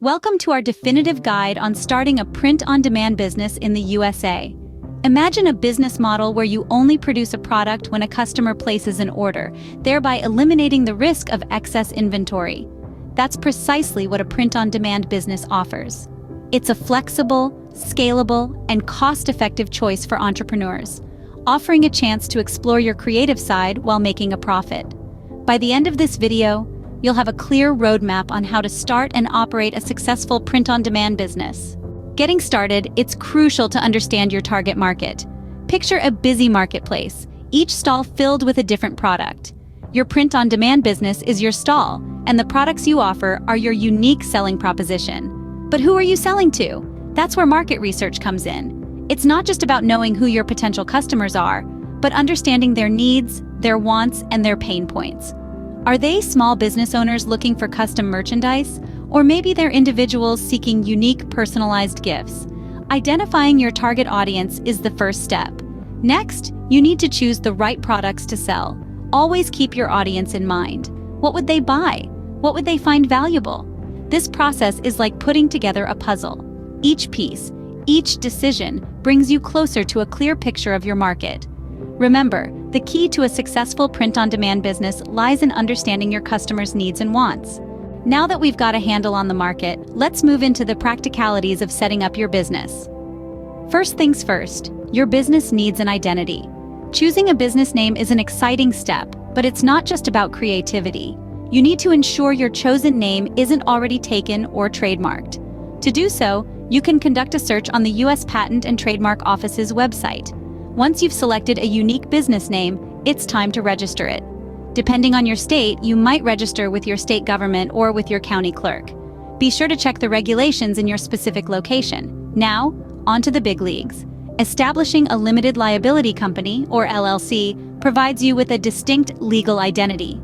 Welcome to our definitive guide on starting a print-on-demand business in the USA. Imagine a business model where you only produce a product when a customer places an order, thereby eliminating the risk of excess inventory. That's precisely what a print-on-demand business offers. It's a flexible, scalable, and cost-effective choice for entrepreneurs, offering a chance to explore your creative side while making a profit. By the end of this video, you'll have a clear roadmap on how to start and operate a successful print-on-demand business. Getting started, it's crucial to understand your target market. Picture a busy marketplace, each stall filled with a different product. Your print-on-demand business is your stall, and the products you offer are your unique selling proposition. But who are you selling to? That's where market research comes in. It's not just about knowing who your potential customers are, but understanding their needs, their wants, and their pain points. Are they small business owners looking for custom merchandise? Or maybe they're individuals seeking unique, personalized gifts? Identifying your target audience is the first step. Next, you need to choose the right products to sell. Always keep your audience in mind. What would they buy? What would they find valuable? This process is like putting together a puzzle. Each piece, each decision brings you closer to a clear picture of your market. Remember, the key to a successful print-on-demand business lies in understanding your customers' needs and wants. Now that we've got a handle on the market, let's move into the practicalities of setting up your business. First things first, your business needs an identity. Choosing a business name is an exciting step, but it's not just about creativity. You need to ensure your chosen name isn't already taken or trademarked. To do so, you can conduct a search on the U.S. Patent and Trademark Office's website. Once you've selected a unique business name, it's time to register it. Depending on your state, you might register with your state government or with your county clerk. Be sure to check the regulations in your specific location. Now, on to the big leagues. Establishing a limited liability company, or LLC, provides you with a distinct legal identity.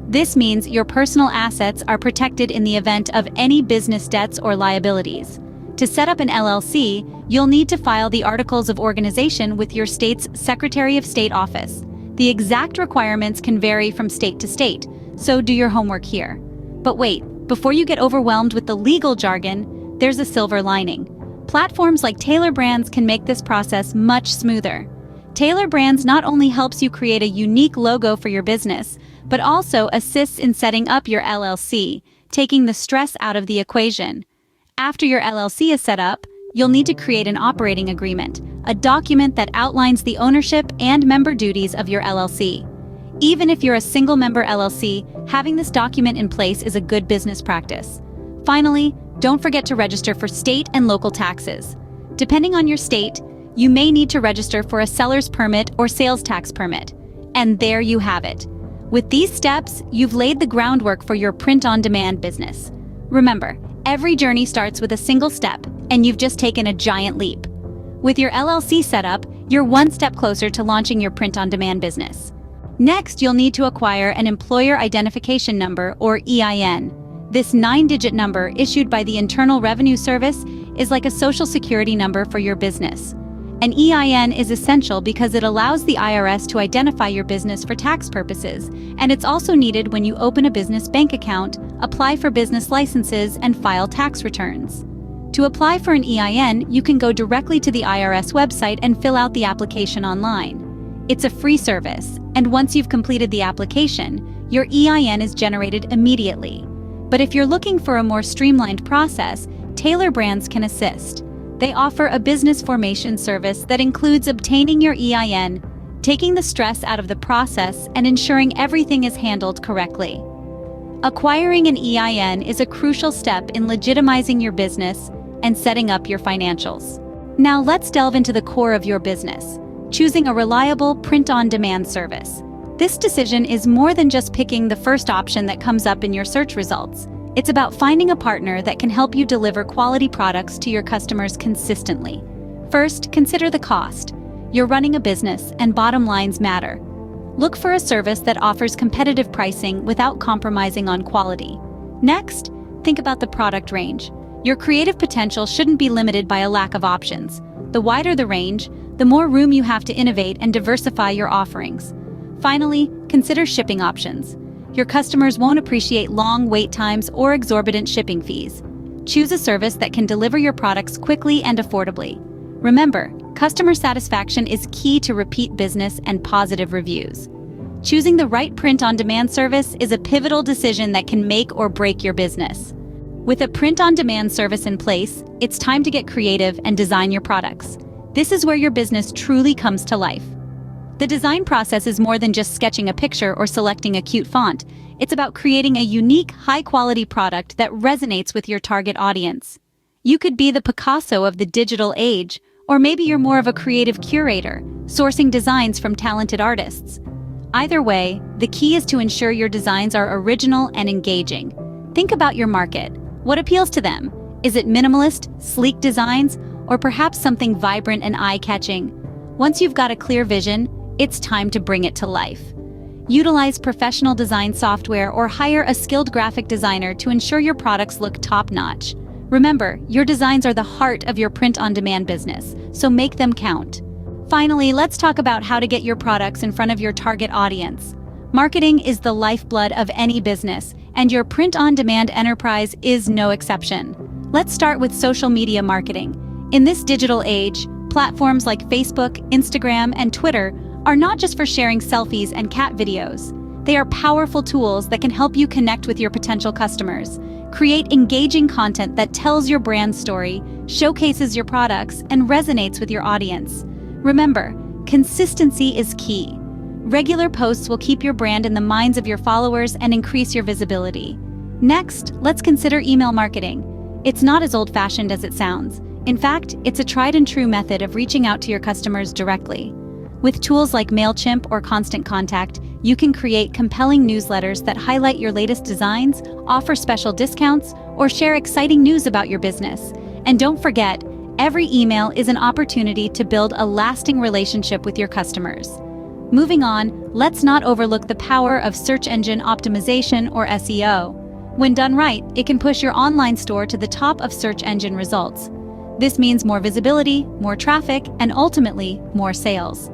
This means your personal assets are protected in the event of any business debts or liabilities. To set up an LLC, you'll need to file the Articles of Organization with your state's Secretary of State office. The exact requirements can vary from state to state, so do your homework here. But wait, before you get overwhelmed with the legal jargon, there's a silver lining. Platforms like Tailor Brands can make this process much smoother. Tailor Brands not only helps you create a unique logo for your business, but also assists in setting up your LLC, taking the stress out of the equation. After your LLC is set up, you'll need to create an operating agreement, a document that outlines the ownership and member duties of your LLC. Even if you're a single-member LLC, having this document in place is a good business practice. Finally, don't forget to register for state and local taxes. Depending on your state, you may need to register for a seller's permit or sales tax permit. And there you have it. With these steps, you've laid the groundwork for your print-on-demand business. Remember, every journey starts with a single step, and you've just taken a giant leap. With your LLC set up, you're one step closer to launching your print-on-demand business. Next, you'll need to acquire an Employer Identification Number, or EIN. This 9-digit number, issued by the Internal Revenue Service, is like a social security number for your business. An EIN is essential because it allows the IRS to identify your business for tax purposes, and it's also needed when you open a business bank account, apply for business licenses, and file tax returns. To apply for an EIN, you can go directly to the IRS website and fill out the application online. It's a free service, and once you've completed the application, your EIN is generated immediately. But if you're looking for a more streamlined process, Tailor Brands can assist. They offer a business formation service that includes obtaining your EIN, taking the stress out of the process, and ensuring everything is handled correctly. Acquiring an EIN is a crucial step in legitimizing your business and setting up your financials. Now let's delve into the core of your business, choosing a reliable print-on-demand service. This decision is more than just picking the first option that comes up in your search results. It's about finding a partner that can help you deliver quality products to your customers consistently. First, consider the cost. You're running a business, and bottom lines matter. Look for a service that offers competitive pricing without compromising on quality. Next, think about the product range. Your creative potential shouldn't be limited by a lack of options. The wider the range, the more room you have to innovate and diversify your offerings. Finally, consider shipping options. Your customers won't appreciate long wait times or exorbitant shipping fees. Choose a service that can deliver your products quickly and affordably. Remember, customer satisfaction is key to repeat business and positive reviews. Choosing the right print-on-demand service is a pivotal decision that can make or break your business. With a print-on-demand service in place, it's time to get creative and design your products. This is where your business truly comes to life. The design process is more than just sketching a picture or selecting a cute font. It's about creating a unique, high-quality product that resonates with your target audience. You could be the Picasso of the digital age, or maybe you're more of a creative curator, sourcing designs from talented artists. Either way, the key is to ensure your designs are original and engaging. Think about your market. What appeals to them? Is it minimalist, sleek designs, or perhaps something vibrant and eye-catching? Once you've got a clear vision, it's time to bring it to life. Utilize professional design software or hire a skilled graphic designer to ensure your products look top-notch. Remember, your designs are the heart of your print-on-demand business, so make them count. Finally, let's talk about how to get your products in front of your target audience. Marketing is the lifeblood of any business, and your print-on-demand enterprise is no exception. Let's start with social media marketing. In this digital age, platforms like Facebook, Instagram, and Twitter are not just for sharing selfies and cat videos. They are powerful tools that can help you connect with your potential customers. Create engaging content that tells your brand story, showcases your products, and resonates with your audience. Remember, consistency is key. Regular posts will keep your brand in the minds of your followers and increase your visibility. Next, let's consider email marketing. It's not as old-fashioned as it sounds. In fact, it's a tried-and-true method of reaching out to your customers directly. With tools like MailChimp or Constant Contact, you can create compelling newsletters that highlight your latest designs, offer special discounts, or share exciting news about your business. And don't forget, every email is an opportunity to build a lasting relationship with your customers. Moving on, let's not overlook the power of search engine optimization or SEO. When done right, it can push your online store to the top of search engine results. This means more visibility, more traffic, and ultimately, more sales.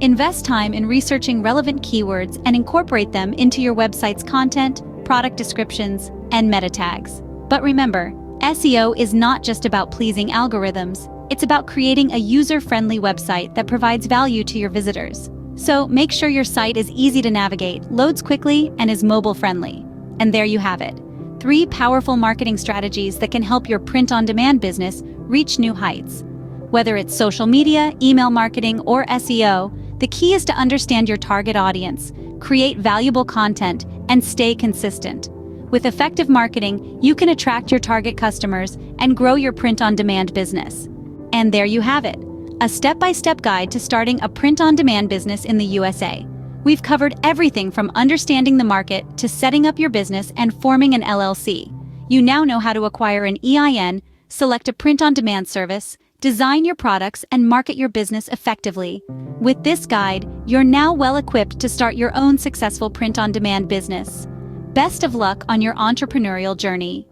Invest time in researching relevant keywords and incorporate them into your website's content, product descriptions, and meta tags. But remember, SEO is not just about pleasing algorithms. It's about creating a user-friendly website that provides value to your visitors. So make sure your site is easy to navigate, loads quickly, and is mobile-friendly. And there you have it. 3 powerful marketing strategies that can help your print-on-demand business reach new heights. Whether it's social media, email marketing, or SEO, the key is to understand your target audience, create valuable content, and stay consistent. With effective marketing, you can attract your target customers and grow your print-on-demand business. And there you have it, a step-by-step guide to starting a print-on-demand business in the USA. We've covered everything from understanding the market to setting up your business and forming an LLC. You now know how to acquire an EIN, select a print-on-demand service, design your products, and market your business effectively. With this guide, you're now well-equipped to start your own successful print-on-demand business. Best of luck on your entrepreneurial journey.